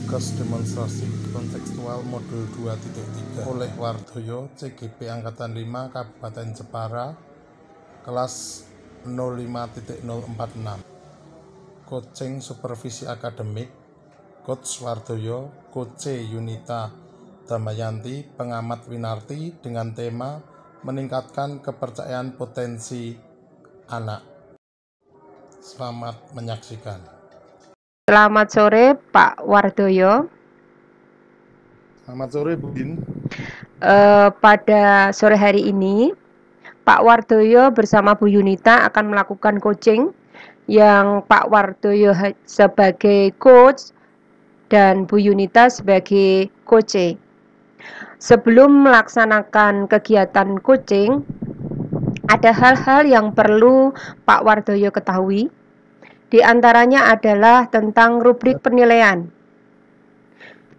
Tugas demonstrasi kontekstual modul 2.3 oleh Wardoyo, CGP Angkatan 5 Kabupaten Jepara, kelas 05.046. Coaching supervisi akademik, Coach Wardoyo, Coach Yunita Damayanti, pengamat Winarti, dengan tema meningkatkan kepercayaan potensi anak. Selamat menyaksikan. Selamat sore Pak Wardoyo. Selamat sore Bu Bin. Pada sore hari ini Pak Wardoyo bersama Bu Yunita akan melakukan coaching yang Pak Wardoyo sebagai coach dan Bu Yunita sebagai coach. Sebelum melaksanakan kegiatan coaching, ada hal-hal yang perlu Pak Wardoyo ketahui. Di antaranya adalah tentang rubrik penilaian,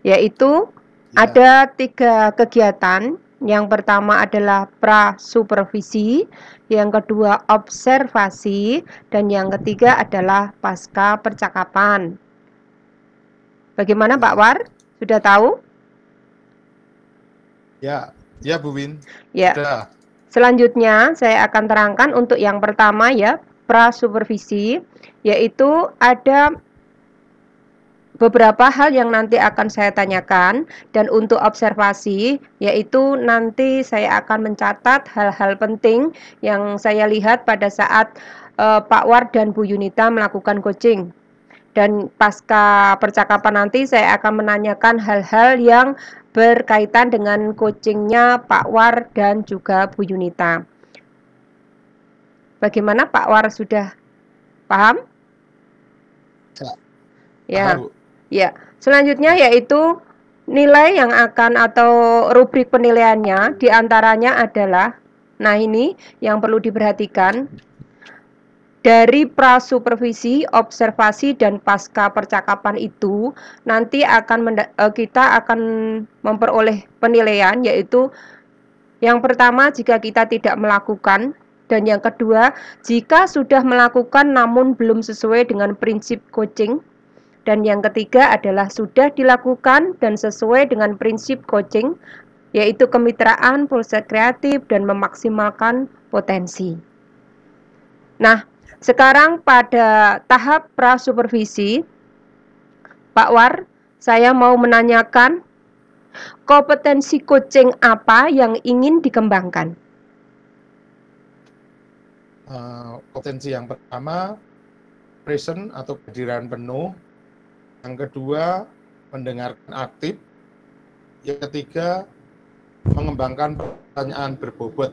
yaitu ada 3 kegiatan. Yang pertama adalah pra-supervisi, yang kedua observasi, dan yang ketiga adalah pasca percakapan. Bagaimana Pak War? Sudah tahu? Ya Bu Win. Ya. Sudah. Selanjutnya saya akan terangkan untuk yang pertama ya, pra-supervisi, yaitu ada beberapa hal yang nanti akan saya tanyakan, dan untuk observasi yaitu nanti saya akan mencatat hal-hal penting yang saya lihat pada saat Pak War dan Bu Yunita melakukan coaching. Dan pasca percakapan nanti saya akan menanyakan hal-hal yang berkaitan dengan coachingnya Pak War dan juga Bu Yunita. Bagaimana Pak War, sudah paham? Ya. Paham, Bu. Ya, selanjutnya yaitu nilai yang akan atau rubrik penilaiannya diantaranya adalah, nah ini yang perlu diperhatikan, dari pra-supervisi, observasi, dan pasca percakapan itu nanti kita akan memperoleh penilaian, yaitu yang pertama jika kita tidak melakukan, dan yang kedua jika sudah melakukan namun belum sesuai dengan prinsip coaching, dan yang ketiga adalah sudah dilakukan dan sesuai dengan prinsip coaching, yaitu kemitraan, proses kreatif, dan memaksimalkan potensi. Nah, sekarang pada tahap pra-supervisi, Pak War, saya mau menanyakan kompetensi coaching apa yang ingin dikembangkan? Potensi yang pertama, present atau kehadiran penuh. Yang kedua, mendengarkan aktif. Yang ketiga, mengembangkan pertanyaan berbobot.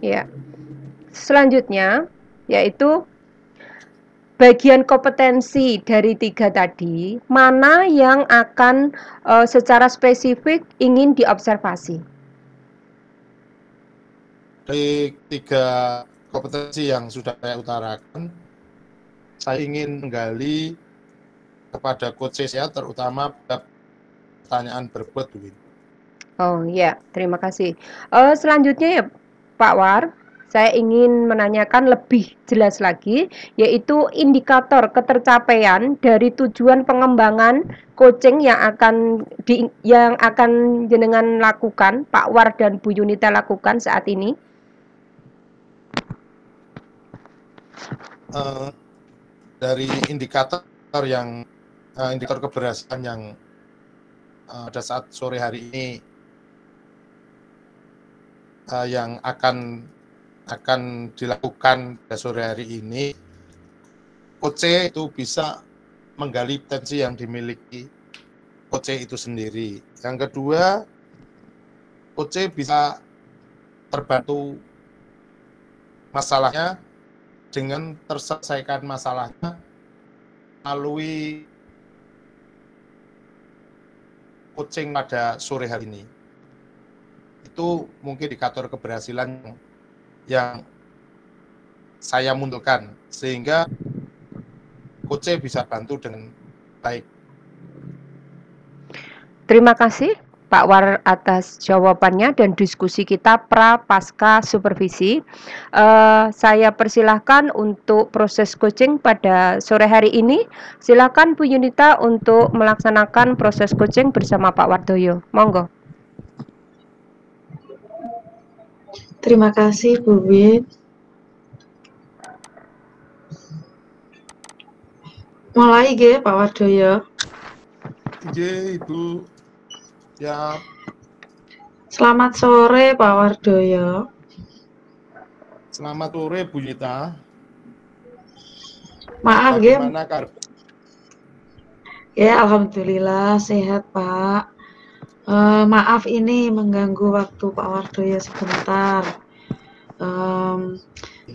Ya. Selanjutnya, yaitu bagian kompetensi dari 3 tadi, mana yang akan secara spesifik ingin diobservasi? Dari 3 kompetensi yang sudah saya utarakan, saya ingin menggali kepada coach saya, terutama pertanyaan berbobot, Bu. Oh ya, terima kasih. Selanjutnya ya Pak War, saya ingin menanyakan lebih jelas lagi, yaitu indikator ketercapaian dari tujuan pengembangan coaching yang akan jenengan lakukan, Pak War dan Bu Yunita lakukan saat ini. Dari indikator keberhasilan yang pada saat sore hari ini yang akan dilakukan pada sore hari ini, coach itu bisa menggali potensi yang dimiliki coach itu sendiri. Yang kedua, coach bisa terbantu masalahnya dengan terselesaikan masalahnya melalui coaching pada sore hari ini. Itu mungkin indikator keberhasilan yang saya munculkan, sehingga coach bisa bantu dengan baik. Terima kasih Pak War atas jawabannya dan diskusi kita pasca supervisi. Saya persilahkan untuk proses coaching pada sore hari ini. Silakan Bu Yunita untuk melaksanakan proses coaching bersama Pak Wardoyo. Monggo. Terima kasih Bu Win. Mulai nggih Pak Wardoyo. Nggih, Ibu. Ya, Selamat sore Pak Wardoyo. selamat sore Bu Yunita. Maaf nggih. Bagaimana kabar? Ya, alhamdulillah sehat Pak. Maaf ini mengganggu waktu Pak Wardoyo sebentar.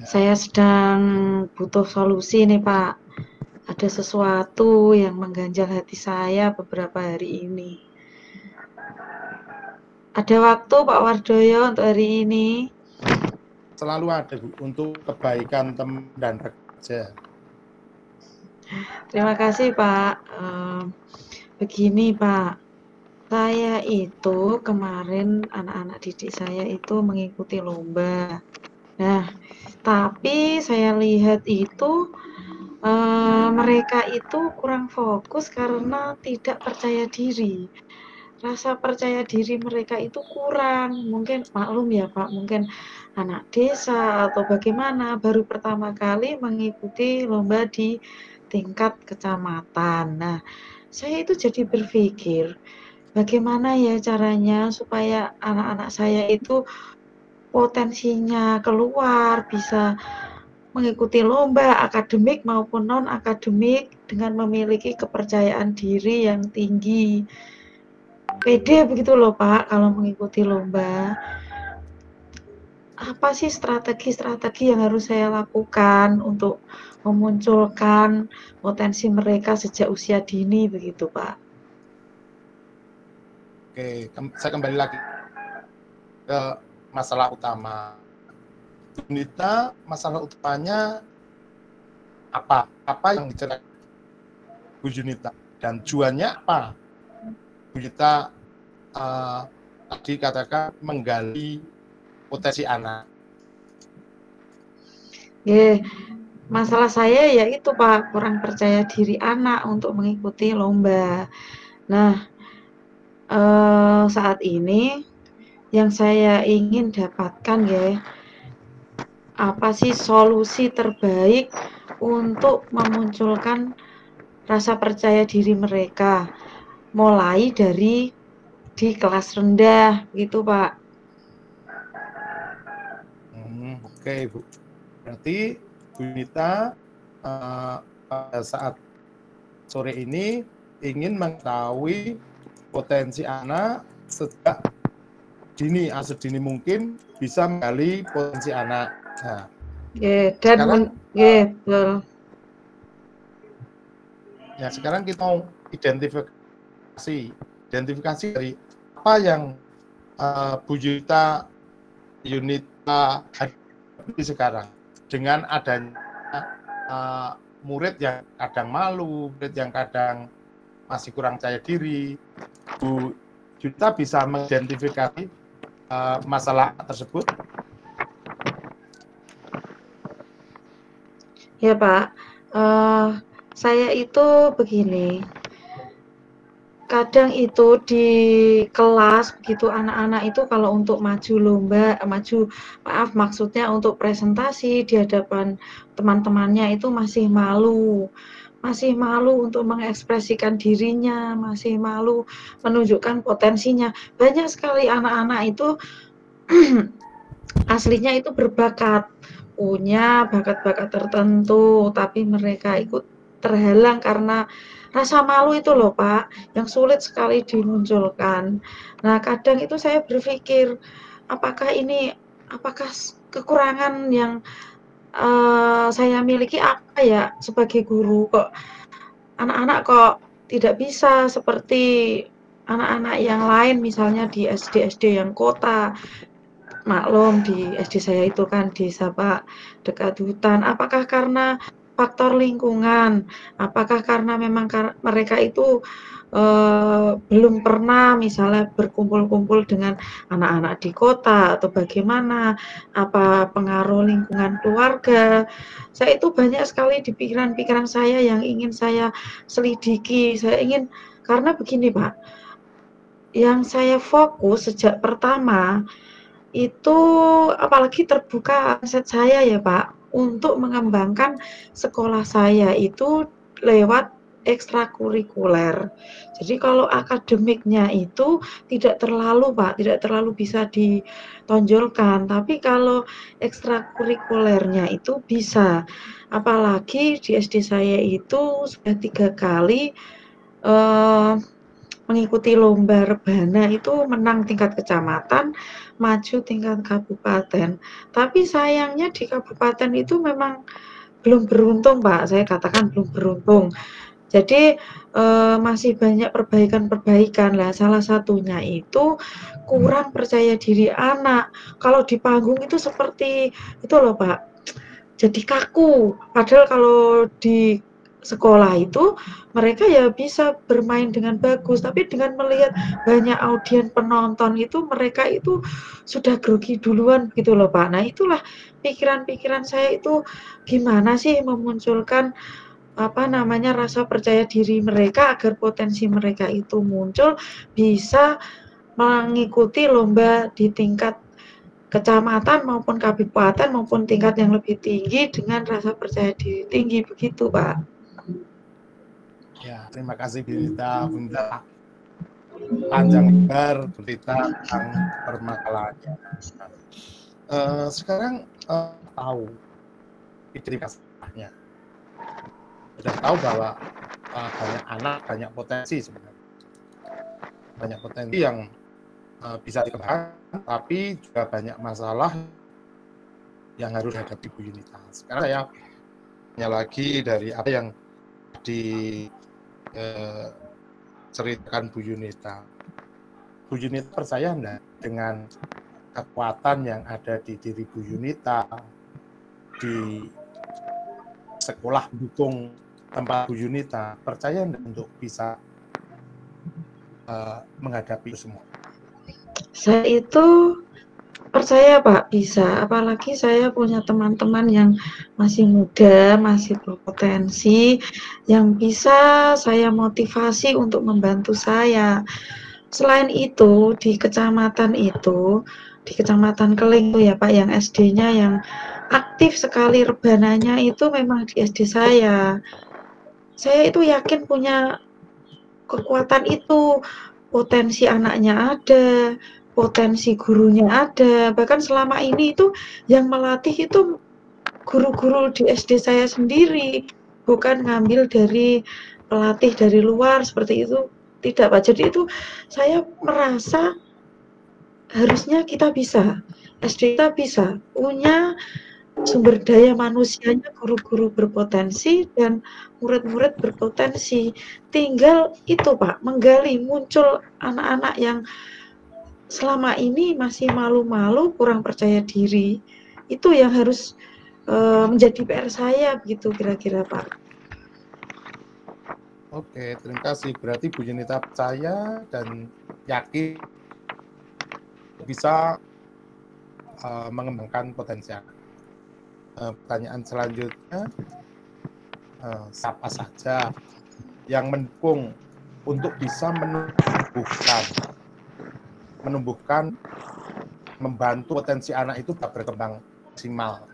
Saya sedang butuh solusi nih Pak. Ada sesuatu yang mengganjal hati saya beberapa hari ini. Ada waktu Pak Wardoyo untuk hari ini? Selalu ada Bu, untuk kebaikan teman dan rekan kerja. Terima kasih Pak. Begini Pak, saya itu kemarin anak-anak didik saya itu mengikuti lomba. Nah, tapi saya lihat itu mereka itu kurang fokus karena tidak percaya diri. Rasa percaya diri mereka itu kurang. Mungkin maklum ya Pak, mungkin anak desa atau bagaimana baru pertama kali mengikuti lomba di tingkat kecamatan. Nah, saya itu jadi berpikir bagaimana ya caranya supaya anak-anak saya itu potensinya keluar, bisa mengikuti lomba akademik maupun non-akademik dengan memiliki kepercayaan diri yang tinggi. Pede begitu loh Pak kalau mengikuti lomba. Apa sih strategi-strategi yang harus saya lakukan untuk memunculkan potensi mereka sejak usia dini begitu Pak? Oke, saya kembali lagi ke masalah utama. Yunita, masalah utamanya apa? Apa yang diceritakan Bu Yunita? Dan tujuannya apa? Bu Yunita tadi katakan menggali potensi anak. Masalah saya ya itu Pak, kurang percaya diri anak untuk mengikuti lomba. Nah, saat ini yang saya ingin dapatkan ya, apa sih solusi terbaik untuk memunculkan rasa percaya diri mereka, mulai dari di kelas rendah gitu Pak. Oke Bu, berarti Bu Yunita pada saat sore ini ingin mengetahui potensi anak sejak dini, sedini mungkin bisa menggali potensi anak. Nah, dan betul. Ya, sekarang kita mau identifikasi dari apa yang Bu Yunita hadapi sekarang dengan adanya murid yang kadang malu, murid yang kadang masih kurang percaya diri. Bu Yunita bisa mengidentifikasi masalah tersebut? Ya Pak, saya itu begini, kadang itu di kelas begitu anak-anak itu kalau untuk maju lomba, maksudnya untuk presentasi di hadapan teman-temannya itu masih malu untuk mengekspresikan dirinya, masih malu menunjukkan potensinya. Banyak sekali anak-anak itu aslinya itu berbakat, punya bakat-bakat tertentu, tapi mereka ikut terhalang karena rasa malu itu loh Pak, yang sulit sekali dimunculkan. Nah, kadang itu saya berpikir, apakah kekurangan yang saya miliki apa ya sebagai guru, kok anak-anak kok tidak bisa seperti anak-anak yang lain, misalnya di SD-SD yang kota. Maklum di SD saya itu kan desa Pak, dekat hutan. Apakah karena faktor lingkungan. Apakah karena memang mereka itu belum pernah misalnya berkumpul-kumpul dengan anak-anak di kota atau bagaimana, apa pengaruh lingkungan keluarga. Saya itu banyak sekali di pikiran-pikiran saya yang ingin saya selidiki. Saya ingin karena begini, Pak, yang saya fokus sejak pertama itu apalagi terbuka aset saya ya Pak, untuk mengembangkan sekolah saya itu lewat ekstrakurikuler. Jadi kalau akademiknya itu tidak terlalu Pak, tidak terlalu bisa ditonjolkan, tapi kalau ekstrakurikulernya itu bisa. Apalagi di SD saya itu sudah 3 kali, eee mengikuti lomba rebana itu menang tingkat kecamatan, maju tingkat kabupaten. Tapi sayangnya di kabupaten itu memang belum beruntung, Pak, saya katakan belum beruntung. Jadi, masih banyak perbaikan-perbaikan. Lah salah satunya itu kurang percaya diri anak. Kalau di panggung itu seperti itu loh, Pak, jadi kaku. Padahal kalau di sekolah itu mereka ya bisa bermain dengan bagus, tapi dengan melihat banyak audiens penonton itu mereka itu sudah grogi duluan gitu loh, Pak. Nah, itulah pikiran-pikiran saya itu gimana sih memunculkan apa namanya, rasa percaya diri mereka agar potensi mereka itu muncul bisa mengikuti lomba di tingkat kecamatan maupun kabupaten maupun tingkat yang lebih tinggi dengan rasa percaya diri tinggi, begitu, Pak. Ya, terima kasih Bunita. Bunita panjang lebar bercerita tentang permasalahannya. Sekarang tahu identitasnya. Sudah tahu bahwa banyak anak, banyak potensi sebenarnya. Banyak potensi yang bisa dikembangkan, tapi juga banyak masalah yang harus dihadapi Bu Yunita. Sekarang saya tanya lagi dari apa yang diceritakan Bu Yunita. Bu Yunita percaya enggak dengan kekuatan yang ada di diri Bu Yunita, di sekolah mendukung tempat Bu Yunita, percaya enggak untuk bisa menghadapi itu semua? Saya itu percaya Pak, bisa. Apalagi saya punya teman-teman yang masih muda, masih berpotensi, yang bisa saya motivasi untuk membantu saya. Selain itu, di kecamatan Keling itu ya Pak, yang SD-nya yang aktif sekali rebananya itu memang di SD saya. Saya itu yakin punya kekuatan itu, potensi anaknya ada, potensi gurunya ada, bahkan selama ini itu yang melatih itu guru-guru di SD saya sendiri, bukan ngambil dari pelatih dari luar seperti itu, tidak Pak. Jadi itu saya merasa harusnya kita bisa, SD kita bisa punya sumber daya manusianya, guru-guru berpotensi dan murid-murid berpotensi. Tinggal itu Pak, menggali, muncul anak-anak yang selama ini masih malu-malu, kurang percaya diri. Itu yang harus menjadi PR saya begitu kira-kira Pak. Oke, terima kasih. Berarti Bu Yunita percaya dan yakin bisa mengembangkan potensi anak. Pertanyaan selanjutnya, siapa saja yang mendukung untuk bisa menumbuhkan, membantu potensi anak itu berkembang maksimal.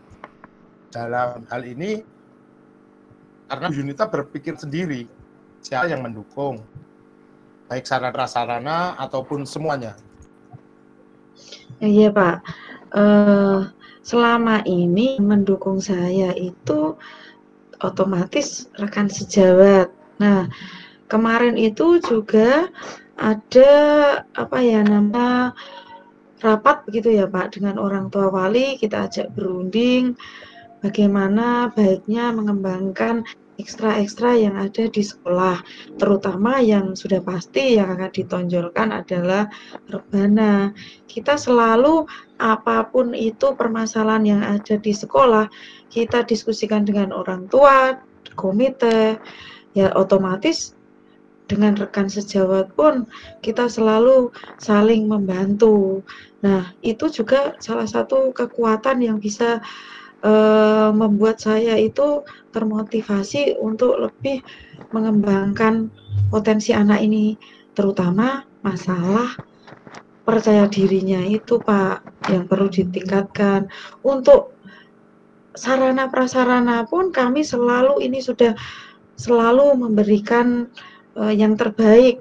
Dalam hal ini, karena Bu Yunita berpikir sendiri, siapa yang mendukung, baik sarana-prasarana ataupun semuanya. Iya Pak, selama ini mendukung saya itu otomatis rekan sejawat. Nah, kemarin itu juga ada apa ya nama rapat begitu ya Pak dengan orang tua wali, kita ajak berunding bagaimana baiknya mengembangkan ekstra-ekstra yang ada di sekolah, terutama yang sudah pasti yang akan ditonjolkan adalah rebana. Kita selalu apapun itu permasalahan yang ada di sekolah, kita diskusikan dengan orang tua, komite, ya otomatis dengan rekan sejawat pun kita selalu saling membantu. Nah, itu juga salah satu kekuatan yang bisa membuat saya itu termotivasi untuk lebih mengembangkan potensi anak ini, terutama masalah percaya dirinya itu, Pak, yang perlu ditingkatkan. Untuk sarana prasarana pun kami selalu ini sudah selalu memberikan yang terbaik.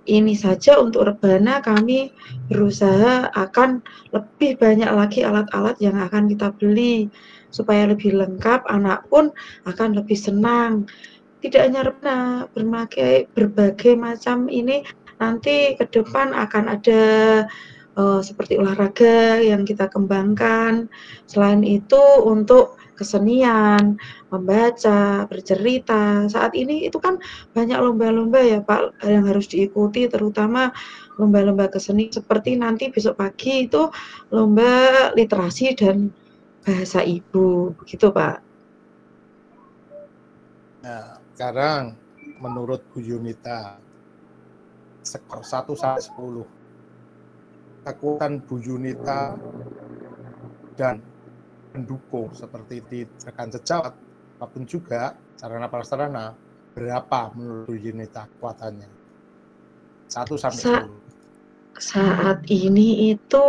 Ini saja untuk rebana kami berusaha akan lebih banyak lagi alat-alat yang akan kita beli supaya lebih lengkap, anak pun akan lebih senang. Tidak hanya rebana, berbagai macam ini nanti ke depan akan ada seperti olahraga yang kita kembangkan. Selain itu untuk kesenian, membaca, bercerita. Saat ini itu kan banyak lomba-lomba ya Pak yang harus diikuti, terutama lomba-lomba keseni seperti nanti besok pagi itu lomba literasi dan bahasa ibu, begitu Pak. Nah, sekarang menurut Bu Yunita, skor 1 sampai 10, kekuatan Bu Yunita dan pendukung seperti di rekan sejawat apapun juga sarana prasarana, berapa menurut Bu Yunita kekuatannya? 1 sampai 10. Saat ini itu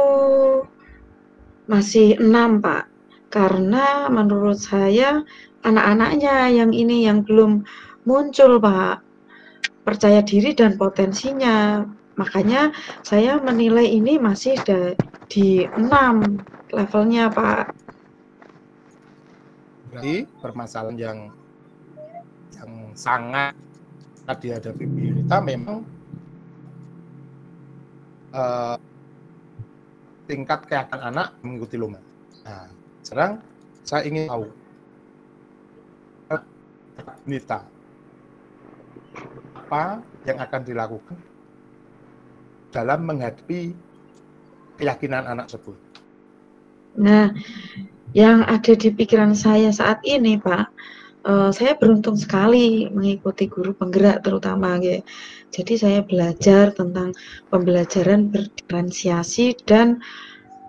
masih 6 Pak, karena menurut saya anak-anaknya yang ini yang belum muncul Pak, percaya diri dan potensinya. Makanya saya menilai ini masih di 6 levelnya Pak. Berarti permasalahan yang sangat dihadapi Bu Yunita memang tingkat keyakinan anak mengikuti lomba. Nah, sekarang saya ingin tahu Yunita, apa yang akan dilakukan dalam menghadapi keyakinan anak tersebut? Nah, yang ada di pikiran saya saat ini Pak, saya beruntung sekali mengikuti guru penggerak terutama ya. Jadi saya belajar tentang pembelajaran berdiferensiasi dan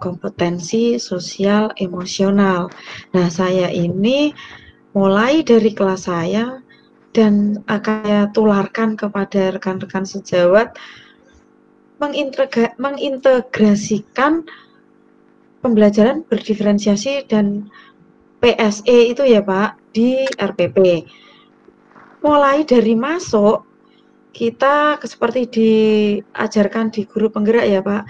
kompetensi sosial emosional. Nah, saya ini mulai dari kelas saya dan akan saya tularkan kepada rekan-rekan sejawat mengintegrasikan pembelajaran berdiferensiasi dan PSE itu ya Pak di RPP. Mulai dari masuk kita seperti diajarkan di guru penggerak ya Pak.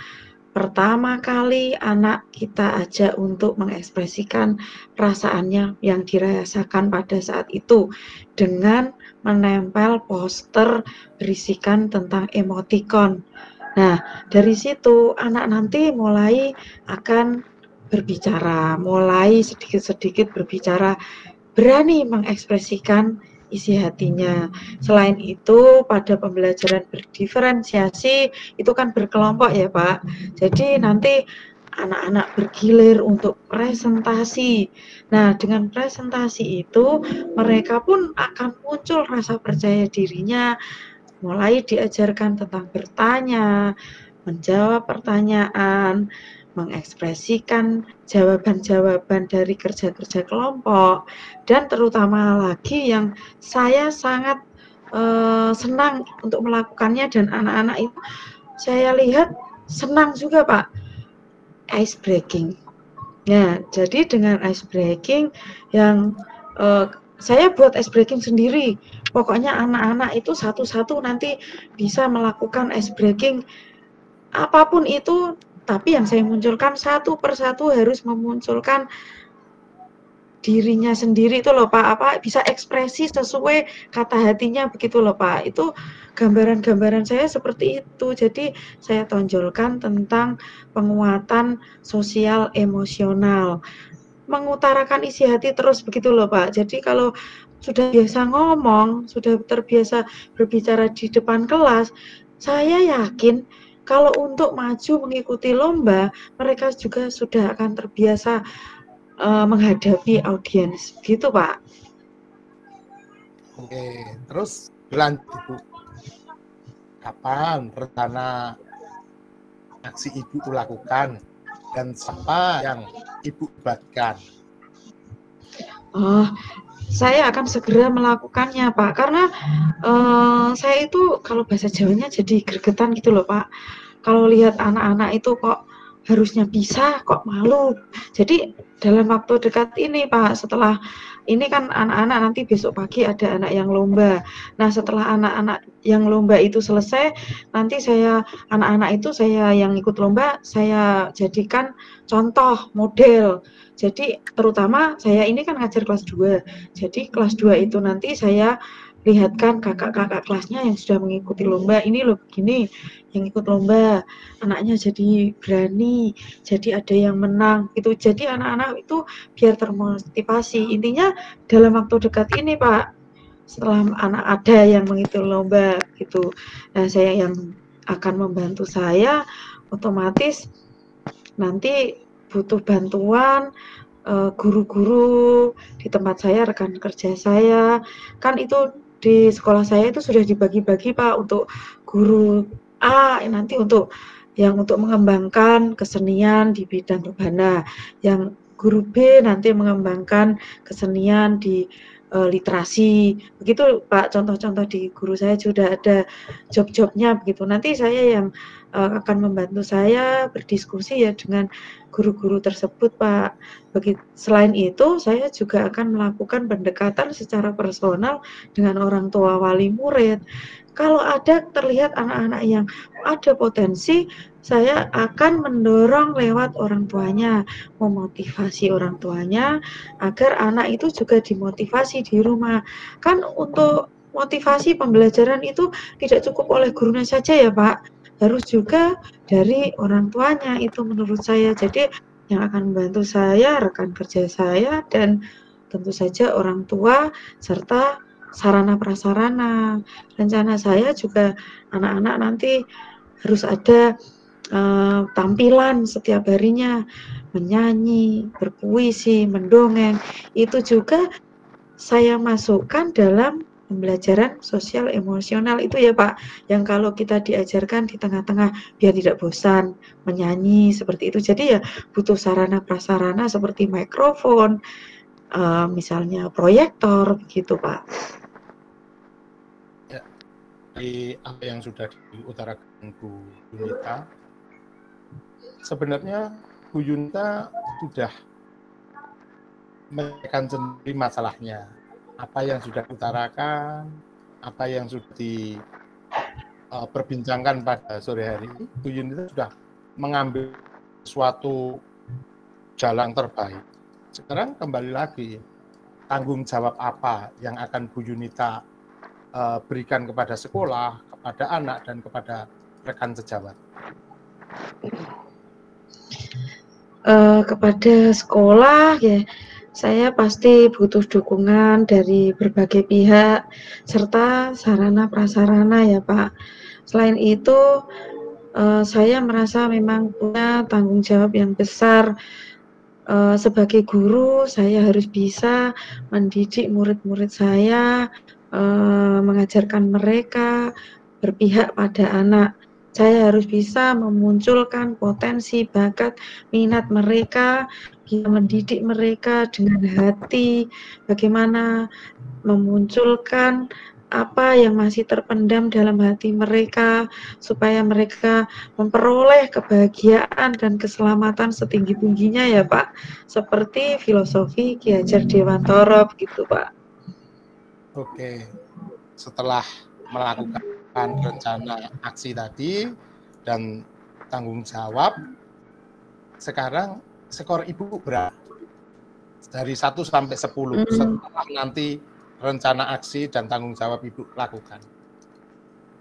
Pertama kali anak kita ajak untuk mengekspresikan perasaannya yang dirasakan pada saat itu dengan menempel poster berisikan tentang emotikon. Nah, dari situ anak nanti mulai akan berbicara, mulai sedikit-sedikit berbicara, berani mengekspresikan isi hatinya. Selain itu, pada pembelajaran berdiferensiasi itu kan berkelompok ya Pak. Jadi nanti anak-anak bergilir untuk presentasi. Nah, dengan presentasi itu mereka pun akan muncul rasa percaya dirinya, mulai diajarkan tentang bertanya, menjawab pertanyaan, mengekspresikan jawaban-jawaban dari kerja-kerja kelompok, dan terutama lagi yang saya sangat senang untuk melakukannya dan anak-anak itu saya lihat senang juga Pak, ice breaking. Nah, jadi dengan ice breaking yang saya buat ice breaking sendiri. Pokoknya anak-anak itu satu-satu nanti bisa melakukan ice breaking apapun itu, tapi yang saya munculkan satu persatu harus memunculkan dirinya sendiri itu loh Pak, apa bisa ekspresi sesuai kata hatinya begitu loh Pak. Itu gambaran-gambaran saya seperti itu. Jadi saya tonjolkan tentang penguatan sosial emosional, mengutarakan isi hati terus begitu loh Pak. Jadi kalau sudah biasa ngomong, sudah terbiasa berbicara di depan kelas, saya yakin kalau untuk maju mengikuti lomba, mereka juga sudah akan terbiasa menghadapi audiens, gitu Pak. Oke, terus berlanjut Ibu. Kapan rencana aksi Ibu lakukan dan siapa yang Ibu libatkan? Oh, saya akan segera melakukannya Pak, karena saya itu kalau bahasa Jawanya jadi gregetan gitu loh Pak. Kalau lihat anak-anak itu kok harusnya bisa, kok malu. Jadi dalam waktu dekat ini Pak, setelah ini kan anak-anak nanti besok pagi ada anak yang lomba. Nah setelah anak-anak yang lomba itu selesai, nanti anak-anak itu saya yang ikut lomba, saya jadikan contoh model. Jadi terutama saya ini kan ngajar kelas 2. Jadi kelas 2 itu nanti saya lihatkan kakak-kakak kelasnya yang sudah mengikuti lomba, ini loh begini yang ikut lomba, anaknya jadi berani, jadi ada yang menang gitu. Jadi anak-anak itu biar termotivasi. Intinya dalam waktu dekat ini Pak, setelah anak ada yang mengikuti lomba gitu. Nah, saya yang akan membantu saya otomatis nanti butuh bantuan guru-guru di tempat saya, rekan kerja saya. Kan itu di sekolah saya itu sudah dibagi-bagi Pak untuk guru A nanti untuk mengembangkan kesenian di bidang rebana, yang guru B nanti mengembangkan kesenian di literasi. Begitu Pak, contoh-contoh di guru saya sudah ada job-jobnya begitu. Nanti saya yang akan membantu saya berdiskusi ya dengan guru-guru tersebut Pak. Selain itu, saya juga akan melakukan pendekatan secara personal dengan orang tua wali murid. Kalau ada terlihat anak-anak yang ada potensi, saya akan mendorong lewat orang tuanya, memotivasi orang tuanya agar anak itu juga dimotivasi di rumah. Kan untuk motivasi pembelajaran itu tidak cukup oleh gurunya saja ya Pak, harus juga dari orang tuanya, itu menurut saya. Jadi yang akan membantu saya, rekan kerja saya, dan tentu saja orang tua, serta sarana prasarana. Rencana saya juga anak-anak nanti harus ada tampilan setiap harinya, menyanyi, berpuisi, mendongeng. Itu juga saya masukkan dalam pembelajaran sosial emosional itu ya Pak, yang kalau kita diajarkan di tengah-tengah biar tidak bosan menyanyi seperti itu. Jadi ya butuh sarana prasarana seperti mikrofon, misalnya proyektor begitu Pak. Ya, dari apa yang sudah diutarakan Bu Yunita, sebenarnya Bu Yunita sudah menyampaikan sendiri masalahnya. Apa yang sudah diutarakan, apa yang sudah diperbincangkan pada sore hari ini, Bu Yunita sudah mengambil suatu jalan terbaik. Sekarang kembali lagi, tanggung jawab apa yang akan Bu Yunita berikan kepada sekolah, kepada anak, dan kepada rekan sejawat? Kepada sekolah ya, saya pasti butuh dukungan dari berbagai pihak serta sarana prasarana ya Pak. Selain itu, saya merasa memang punya tanggung jawab yang besar. Sebagai guru, saya harus bisa mendidik murid-murid saya, mengajarkan mereka berpihak pada anak. Saya harus bisa memunculkan potensi, bakat, minat mereka, bisa mendidik mereka dengan hati, bagaimana memunculkan apa yang masih terpendam dalam hati mereka, supaya mereka memperoleh kebahagiaan dan keselamatan setinggi-tingginya ya Pak. Seperti filosofi Ki Hajar Dewantara begitu Pak. Oke, setelah melakukan rencana aksi tadi dan tanggung jawab, sekarang skor Ibu berapa? Dari 1 sampai 10 setelah nanti rencana aksi dan tanggung jawab Ibu lakukan.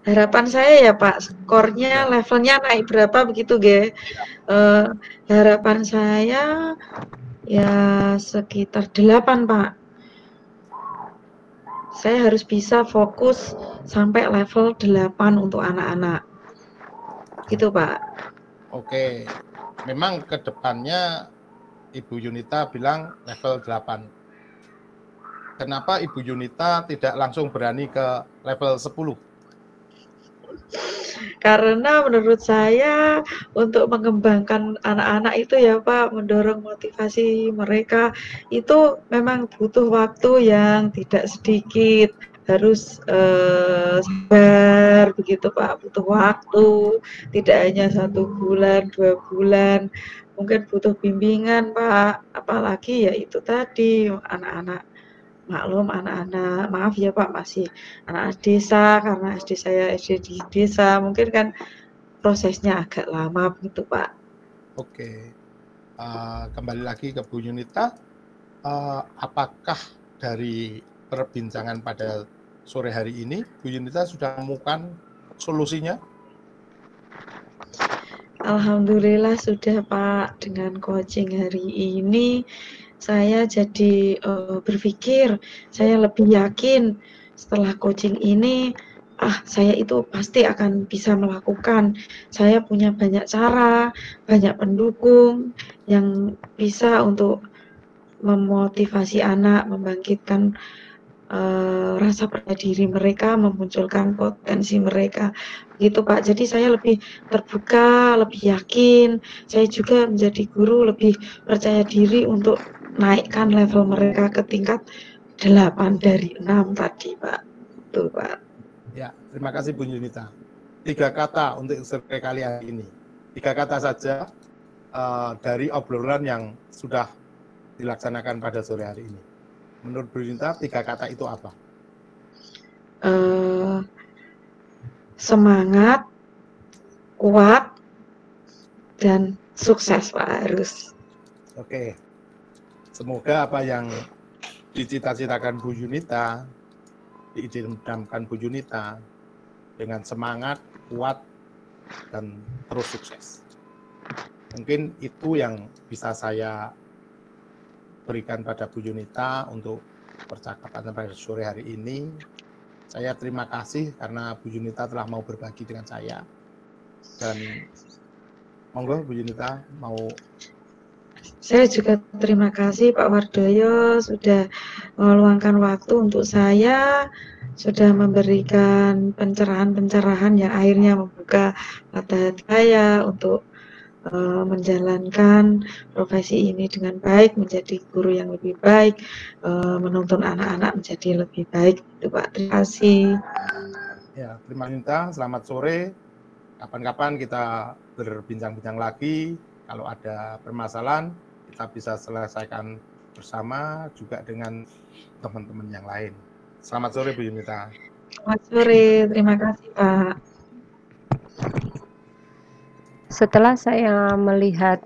Harapan saya ya Pak, skornya levelnya naik berapa begitu Ge. Harapan saya ya sekitar 8 Pak. saya harus bisa fokus sampai level 8 untuk anak-anak. Gitu, Pak. Oke, memang ke depannya Ibu Yunita bilang level 8. Kenapa Ibu Yunita tidak langsung berani ke level 10? Karena menurut saya untuk mengembangkan anak-anak itu ya Pak, mendorong motivasi mereka itu memang butuh waktu yang tidak sedikit. Harus sabar begitu Pak, butuh waktu, tidak hanya 1 bulan, 2 bulan, mungkin butuh bimbingan Pak. Apalagi ya itu tadi anak-anak maklum anak-anak maaf ya Pak masih anak desa karena SD saya SD di desa mungkin kan prosesnya agak lama begitu Pak. Oke, kembali lagi ke Bu Yunita, apakah dari perbincangan pada sore hari ini Bu Yunita sudah menemukan solusinya? Alhamdulillah sudah Pak, dengan coaching hari ini saya jadi berpikir, saya lebih yakin setelah coaching ini, saya itu pasti akan bisa melakukan. Saya punya banyak cara, banyak pendukung yang bisa untuk memotivasi anak, membangkitkan rasa percaya diri mereka, memunculkan potensi mereka, gitu Pak. Jadi saya lebih terbuka, lebih yakin, saya juga menjadi guru lebih percaya diri untuk naikkan level mereka ke tingkat 8 dari 6 tadi Pak. Betul Pak. Ya, terima kasih Bu Yunita. 3 kata untuk survei kali ini. 3 kata saja dari obrolan yang sudah dilaksanakan pada sore hari ini. Menurut Bu Yunita, 3 kata itu apa? Semangat, kuat, dan sukses Pak harus. Oke, semoga apa yang dicita-citakan Bu Yunita, diidamkan Bu Yunita dengan semangat, kuat, dan terus sukses. Mungkin itu yang bisa saya berikan pada Bu Yunita untuk percakapan pada sore hari ini. Saya terima kasih karena Bu Yunita telah mau berbagi dengan saya. Dan monggo Bu Yunita mau. Saya juga terima kasih Pak Wardoyo sudah meluangkan waktu untuk saya, sudah memberikan pencerahan-pencerahan yang akhirnya membuka mata hati saya untuk menjalankan profesi ini dengan baik, menjadi guru yang lebih baik, menuntun anak-anak menjadi lebih baik. Itu Pak, terima kasih. Ya, terima kasih. Selamat sore. Kapan-kapan kita berbincang-bincang lagi. Kalau ada permasalahan, kita bisa selesaikan bersama juga dengan teman-teman yang lain. Selamat sore Bu Yunita. Selamat sore, terima kasih Pak. Setelah saya melihat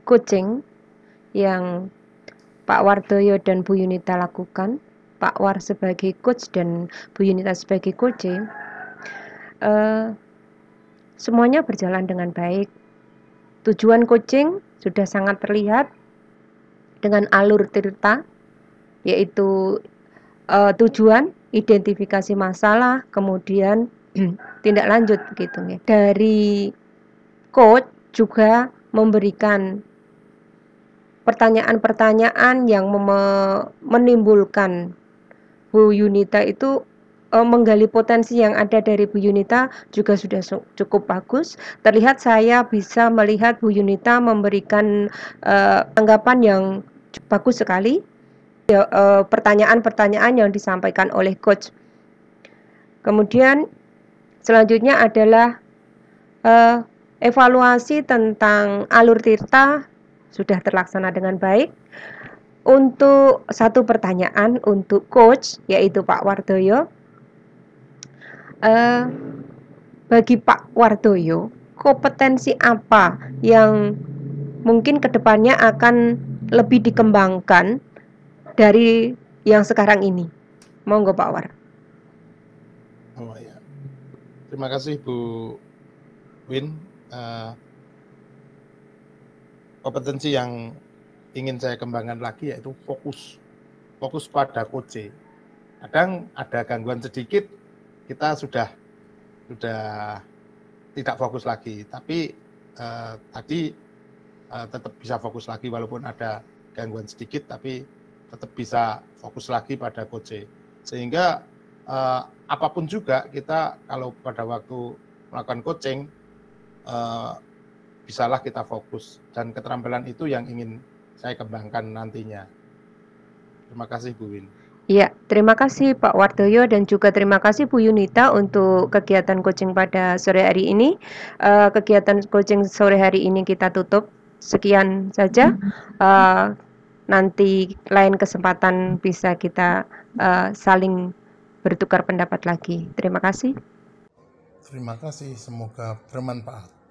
coaching yang Pak Wardoyo dan Bu Yunita lakukan, Pak War sebagai coach dan Bu Yunita sebagai coaching, semuanya berjalan dengan baik. Tujuan coaching sudah sangat terlihat dengan alur cerita, yaitu tujuan, identifikasi masalah, kemudian tindak lanjut gitu ya. Dari coach juga memberikan pertanyaan-pertanyaan yang menimbulkan Bu Yunita itu menggali potensi yang ada dari Bu Yunita juga sudah cukup bagus. Terlihat saya bisa melihat Bu Yunita memberikan tanggapan yang bagus sekali. Pertanyaan-pertanyaan yang disampaikan oleh coach. Kemudian selanjutnya adalah evaluasi tentang alur tirta sudah terlaksana dengan baik. Untuk satu pertanyaan untuk coach yaitu Pak Wardoyo, bagi Pak Wardoyo, kompetensi apa yang mungkin kedepannya akan lebih dikembangkan dari yang sekarang ini? Monggo Pak War. Oh ya, terima kasih Bu Win. Kompetensi yang ingin saya kembangkan lagi yaitu fokus. fokus pada coach. Kadang ada gangguan sedikit, kita sudah tidak fokus lagi. Tapi tadi tetap bisa fokus lagi walaupun ada gangguan sedikit, tapi tetap bisa fokus lagi pada coach. Sehingga apapun juga kita kalau pada waktu melakukan coaching, bisalah kita fokus. Dan keterampilan itu yang ingin saya kembangkan nantinya. Terima kasih Bu Win. Iya, terima kasih Pak Wardoyo dan juga terima kasih Bu Yunita untuk kegiatan coaching pada sore hari ini. Kegiatan coaching sore hari ini kita tutup. Sekian saja. Nanti lain kesempatan bisa kita saling bertukar pendapat lagi. Terima kasih. Terima kasih, semoga bermanfaat.